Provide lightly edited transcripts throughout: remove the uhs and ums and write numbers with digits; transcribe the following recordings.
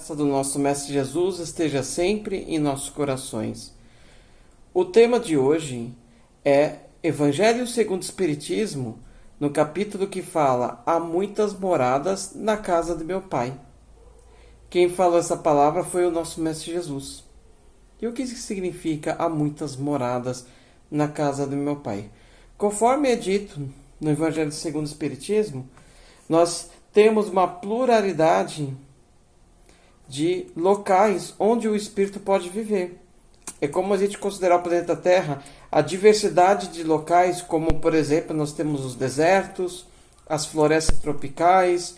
graça do nosso Mestre Jesus esteja sempre em nossos corações. O tema de hoje é Evangelho segundo o Espiritismo, no capítulo que fala Há muitas moradas na casa de meu Pai. Quem falou essa palavra foi o nosso Mestre Jesus. E o que significa há muitas moradas na casa de meu Pai? Conforme é dito no Evangelho segundo o Espiritismo, nós temos uma pluralidade de locais onde o espírito pode viver. É como a gente considerar o planeta Terra a diversidade de locais, como por exemplo nós temos os desertos, as florestas tropicais,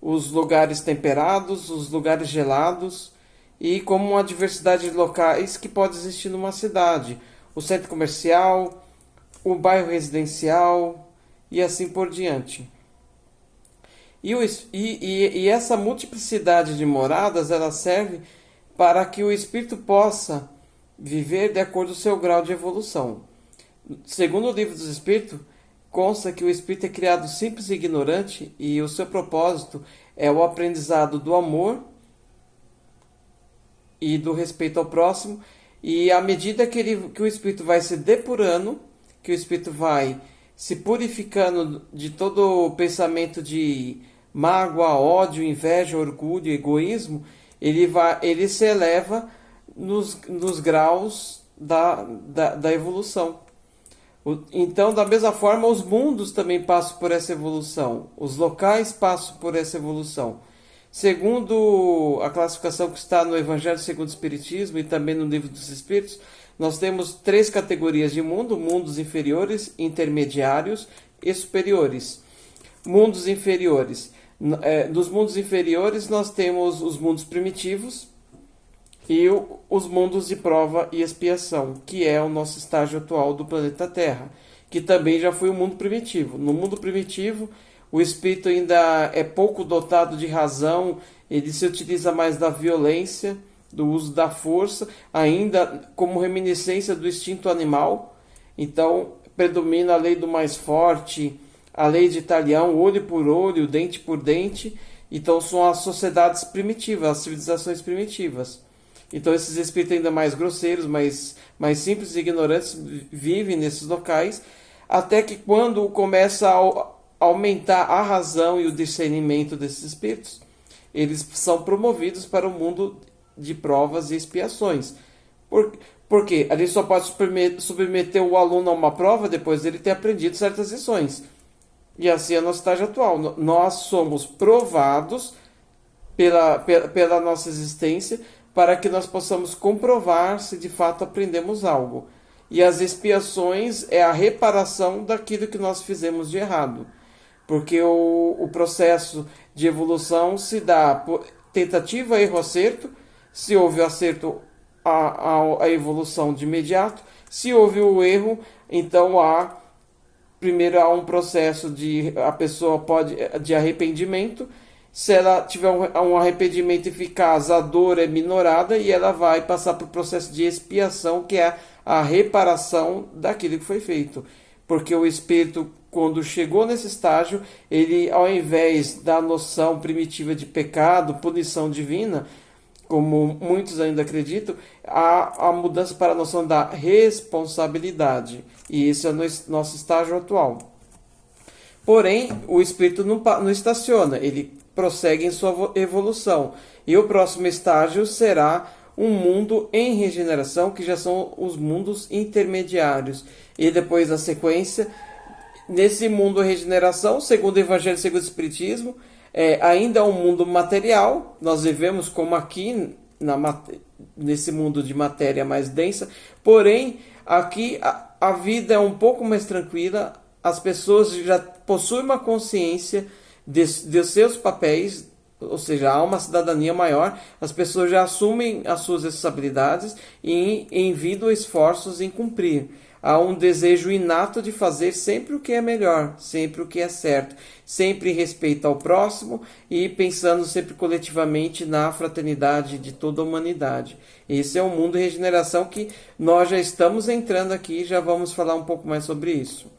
os lugares temperados, os lugares gelados, e como uma diversidade de locais que pode existir numa cidade, o centro comercial, o bairro residencial e assim por diante. E essa multiplicidade de moradas, ela serve para que o espírito possa viver de acordo com o seu grau de evolução. Segundo o Livro dos Espíritos, consta que o espírito é criado simples e ignorante e o seu propósito é o aprendizado do amor e do respeito ao próximo. E à medida que o espírito vai se depurando, que o espírito vai se purificando de todo o pensamento de mágoa, ódio, inveja, orgulho, egoísmo, ele se eleva nos graus da evolução. Então, da mesma forma, os mundos também passam por essa evolução, os locais passam por essa evolução. Segundo a classificação que está no Evangelho segundo o Espiritismo e também no Livro dos Espíritos, nós temos 3 categorias de mundo: mundos inferiores, intermediários e superiores. Mundos inferiores. Dos mundos inferiores nós temos os mundos primitivos e os mundos de prova e expiação, que é o nosso estágio atual do planeta Terra, que também já foi o mundo primitivo. No mundo primitivo, o espírito ainda é pouco dotado de razão, ele se utiliza mais da violência, do uso da força, ainda como reminiscência do instinto animal. Então, predomina a lei do mais forte, a lei de Italião, olho por olho, dente por dente. Então são as sociedades primitivas, as civilizações primitivas. Então esses espíritos ainda mais grosseiros, mais simples e ignorantes vivem nesses locais, até que quando começa a aumentar a razão e o discernimento desses espíritos, eles são promovidos para o mundo de provas e expiações. Por quê? A gente só pode submeter o aluno a uma prova depois dele ter aprendido certas lições. E assim é o nosso estágio atual. Nós somos provados pela nossa existência para que nós possamos comprovar se de fato aprendemos algo. E as expiações é a reparação daquilo que nós fizemos de errado. Porque o processo de evolução se dá por tentativa, erro, acerto. Se houve o acerto, a evolução de imediato. Se houve o erro, então primeiro há um processo de arrependimento. Se ela tiver um arrependimento eficaz, a dor é minorada e ela vai passar para o processo de expiação, que é a reparação daquilo que foi feito. Porque o espírito, quando chegou nesse estágio, ele, ao invés da noção primitiva de pecado, punição divina, como muitos ainda acreditam, há a mudança para a noção da responsabilidade. E esse é o nosso estágio atual. Porém, o espírito não estaciona, ele prossegue em sua evolução. E o próximo estágio será um mundo em regeneração, que já são os mundos intermediários. E depois, na sequência, nesse mundo em regeneração, segundo o Evangelho segundo o Espiritismo, ainda é um mundo material. Nós vivemos como aqui, nesse mundo de matéria mais densa. Porém, aqui a vida é um pouco mais tranquila. As pessoas já possuem uma consciência de seus papéis, ou seja, há uma cidadania maior. As pessoas já assumem as suas responsabilidades e envidam esforços em cumprir. Há um desejo inato de fazer sempre o que é melhor, sempre o que é certo, sempre em respeito ao próximo e pensando sempre coletivamente na fraternidade de toda a humanidade. Esse é um mundo de regeneração que nós já estamos entrando aqui e já vamos falar um pouco mais sobre isso.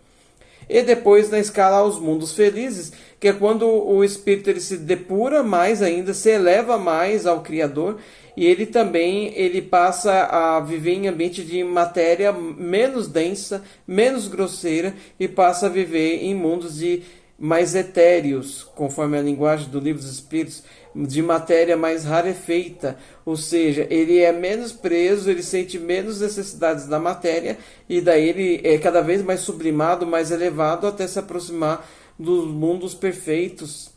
E depois na escala aos mundos felizes, que é quando o espírito ele se depura mais ainda, se eleva mais ao Criador, e ele também ele passa a viver em ambiente de matéria menos densa, menos grosseira, e passa a viver em mundos de mais etéreos, conforme a linguagem do Livro dos Espíritos, de matéria mais rarefeita, ou seja, ele é menos preso, ele sente menos necessidades da matéria, e daí ele é cada vez mais sublimado, mais elevado, até se aproximar dos mundos perfeitos,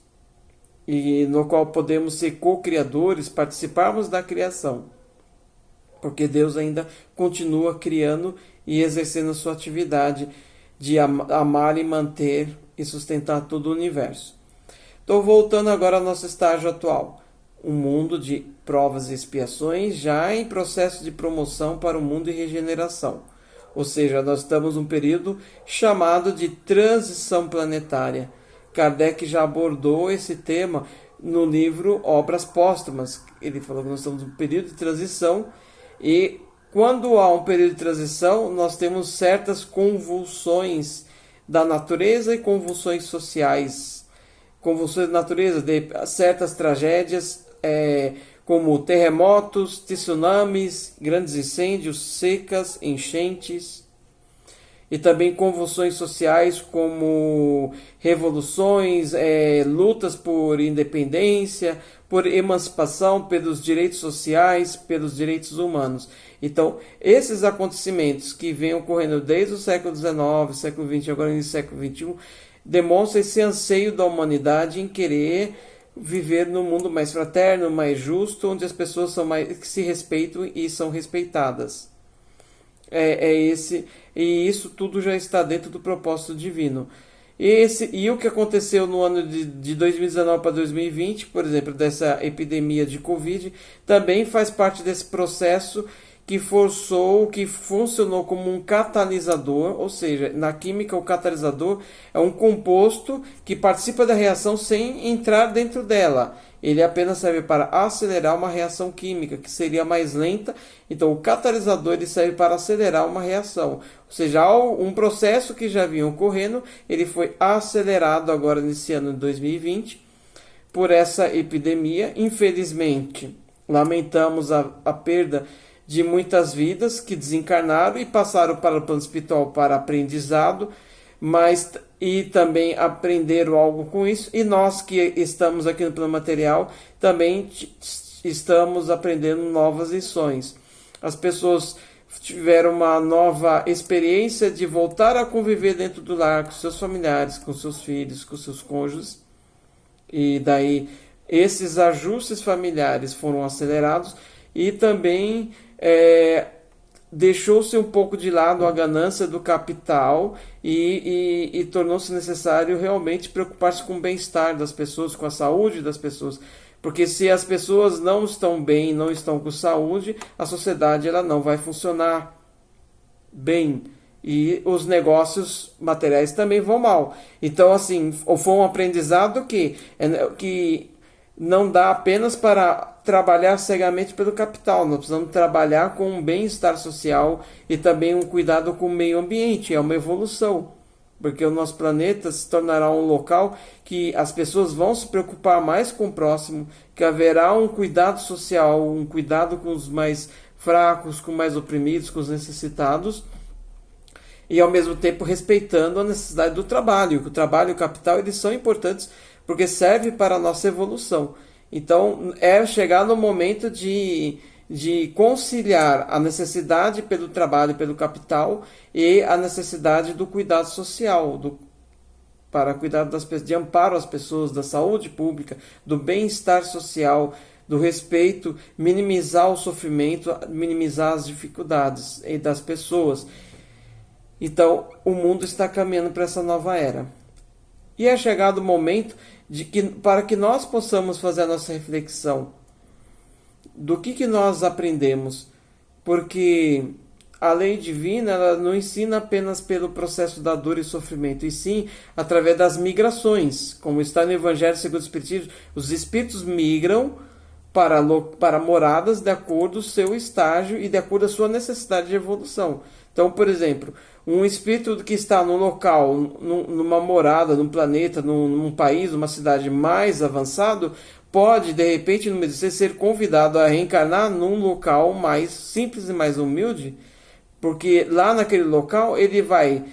e no qual podemos ser co-criadores, participarmos da criação, porque Deus ainda continua criando e exercendo a sua atividade de amar e manter e sustentar todo o universo. Estou voltando agora ao nosso estágio atual, um mundo de provas e expiações, já em processo de promoção para o mundo de regeneração. Ou seja, nós estamos num período chamado de transição planetária. Kardec já abordou esse tema no livro Obras Póstumas. Ele falou que nós estamos num período de transição, e quando há um período de transição, nós temos certas convulsões da natureza e convulsões sociais. Convulsões da natureza, de certas tragédias, como terremotos, tsunamis, grandes incêndios, secas, enchentes, e também convulsões sociais como revoluções, lutas por independência, por emancipação, pelos direitos sociais, pelos direitos humanos. Então, esses acontecimentos que vêm ocorrendo desde o século XIX, século XX, agora no século XXI, demonstram esse anseio da humanidade em querer viver num mundo mais fraterno, mais justo, onde as pessoas são mais, que se respeitam e são respeitadas. E isso tudo já está dentro do propósito divino. E o que aconteceu no ano de 2019 para 2020, por exemplo, dessa epidemia de Covid, também faz parte desse processo que funcionou como um catalisador, ou seja, na química o catalisador é um composto que participa da reação sem entrar dentro dela. Ele apenas serve para acelerar uma reação química, que seria mais lenta. Então, o catalisador ele serve para acelerar uma reação. Ou seja, um processo que já vinha ocorrendo, ele foi acelerado agora nesse ano de 2020 por essa epidemia. Infelizmente, lamentamos a perda de muitas vidas que desencarnaram e passaram para o plano espiritual para aprendizado, e também aprenderam algo com isso, e nós que estamos aqui no plano material também estamos aprendendo novas lições. As pessoas tiveram uma nova experiência de voltar a conviver dentro do lar com seus familiares, com seus filhos, com seus cônjuges, e daí esses ajustes familiares foram acelerados, e também deixou-se um pouco de lado a ganância do capital e tornou-se necessário realmente preocupar-se com o bem-estar das pessoas, com a saúde das pessoas, porque se as pessoas não estão bem, não estão com saúde, a sociedade ela não vai funcionar bem, e os negócios materiais também vão mal. Então, assim, foi um aprendizado que não dá apenas para trabalhar cegamente pelo capital. Nós precisamos trabalhar com um bem-estar social e também um cuidado com o meio ambiente. É uma evolução, porque o nosso planeta se tornará um local que as pessoas vão se preocupar mais com o próximo, que haverá um cuidado social, um cuidado com os mais fracos, com os mais oprimidos, com os necessitados, e ao mesmo tempo respeitando a necessidade do trabalho. O trabalho e o capital eles são importantes porque serve para a nossa evolução. Então, é chegar no momento de conciliar a necessidade pelo trabalho e pelo capital e a necessidade do cuidado social, para cuidar das pessoas, de amparo às pessoas, da saúde pública, do bem-estar social, do respeito, minimizar o sofrimento, minimizar as dificuldades das pessoas. Então, o mundo está caminhando para essa nova era. E é chegado o momento para que nós possamos fazer a nossa reflexão do que nós aprendemos, porque a lei divina ela não ensina apenas pelo processo da dor e sofrimento, e sim através das migrações, como está no Evangelho segundo o Espiritismo. Os espíritos migram para moradas de acordo com o seu estágio e de acordo com a sua necessidade de evolução. Então, por exemplo, um espírito que está num local, numa morada, num planeta, num país, numa cidade mais avançado, pode, de repente, no meio ser convidado a reencarnar num local mais simples e mais humilde, porque lá naquele local ele vai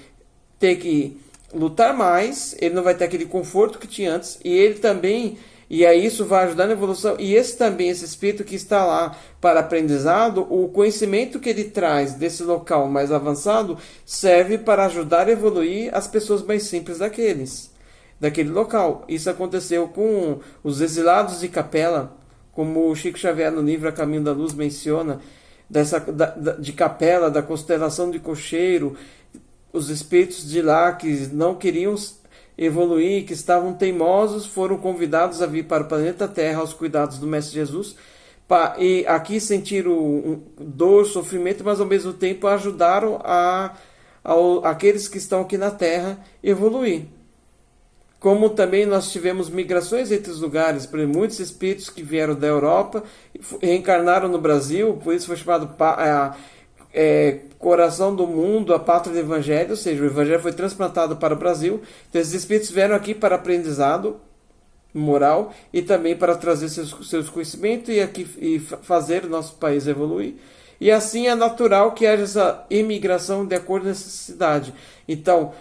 ter que lutar mais, ele não vai ter aquele conforto que tinha antes, e ele também, e aí isso vai ajudar na evolução, e esse espírito que está lá para aprendizado, o conhecimento que ele traz desse local mais avançado serve para ajudar a evoluir as pessoas mais simples daquele local. Isso aconteceu com os exilados de Capela, como o Chico Xavier no livro A Caminho da Luz menciona, de Capela, da constelação de Cocheiro, os espíritos de lá que não queriam evoluir, que estavam teimosos, foram convidados a vir para o planeta Terra aos cuidados do Mestre Jesus, e aqui sentiram dor, sofrimento, mas ao mesmo tempo ajudaram aqueles que estão aqui na Terra evoluir. Como também nós tivemos migrações entre os lugares, por exemplo, muitos espíritos que vieram da Europa reencarnaram no Brasil, por isso foi chamado coração do mundo, a pátria do Evangelho, ou seja, o Evangelho foi transplantado para o Brasil. Então esses espíritos vieram aqui para aprendizado moral e também para trazer seus conhecimentos e fazer o nosso país evoluir. E assim é natural que haja essa imigração de acordo com a necessidade. Então,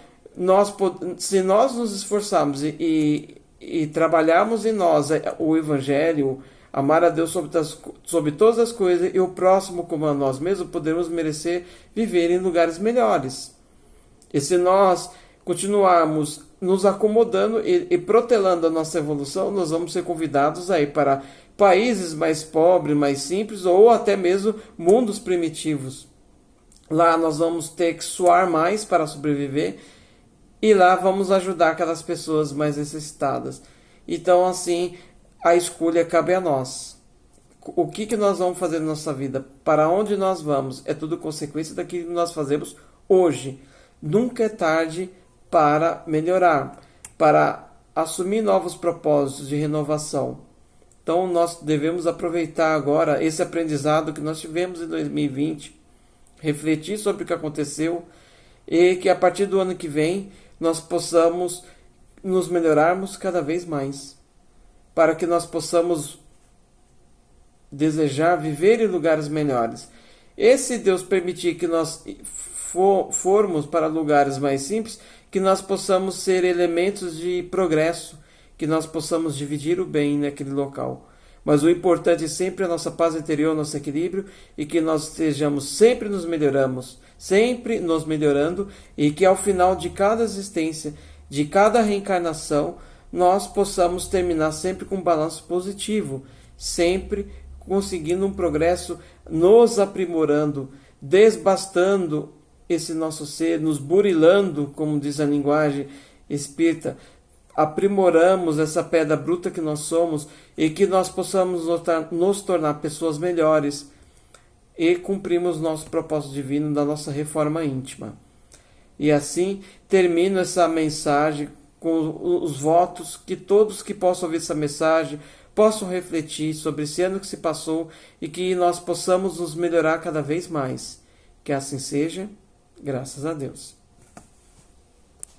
se nós nos esforçarmos e trabalharmos em nós o Evangelho, amar a Deus sobre todas as coisas e o próximo como a nós mesmos, podemos merecer viver em lugares melhores. E se nós continuarmos nos acomodando e protelando a nossa evolução, nós vamos ser convidados a ir para países mais pobres, mais simples, ou até mesmo mundos primitivos. Lá nós vamos ter que suar mais para sobreviver, e lá vamos ajudar aquelas pessoas mais necessitadas. Então, assim, a escolha cabe a nós. O que nós vamos fazer na nossa vida? Para onde nós vamos? É tudo consequência daquilo que nós fazemos hoje. Nunca é tarde para melhorar, para assumir novos propósitos de renovação. Então, nós devemos aproveitar agora esse aprendizado que nós tivemos em 2020, refletir sobre o que aconteceu e que a partir do ano que vem nós possamos nos melhorarmos cada vez mais, para que nós possamos desejar viver em lugares melhores. E se Deus permitir que nós formos para lugares mais simples, que nós possamos ser elementos de progresso, que nós possamos dividir o bem naquele local. Mas o importante sempre é a nossa paz interior, nosso equilíbrio, e que nós estejamos sempre nos melhorando, e que ao final de cada existência, de cada reencarnação, nós possamos terminar sempre com um balanço positivo, sempre conseguindo um progresso, nos aprimorando, desbastando esse nosso ser, nos burilando, como diz a linguagem espírita, aprimoramos essa pedra bruta que nós somos e que nós possamos nos tornar pessoas melhores e cumprimos nosso propósito divino da nossa reforma íntima. E assim termino essa mensagem com os votos que todos que possam ouvir essa mensagem possam refletir sobre esse ano que se passou e que nós possamos nos melhorar cada vez mais. Que assim seja, graças a Deus.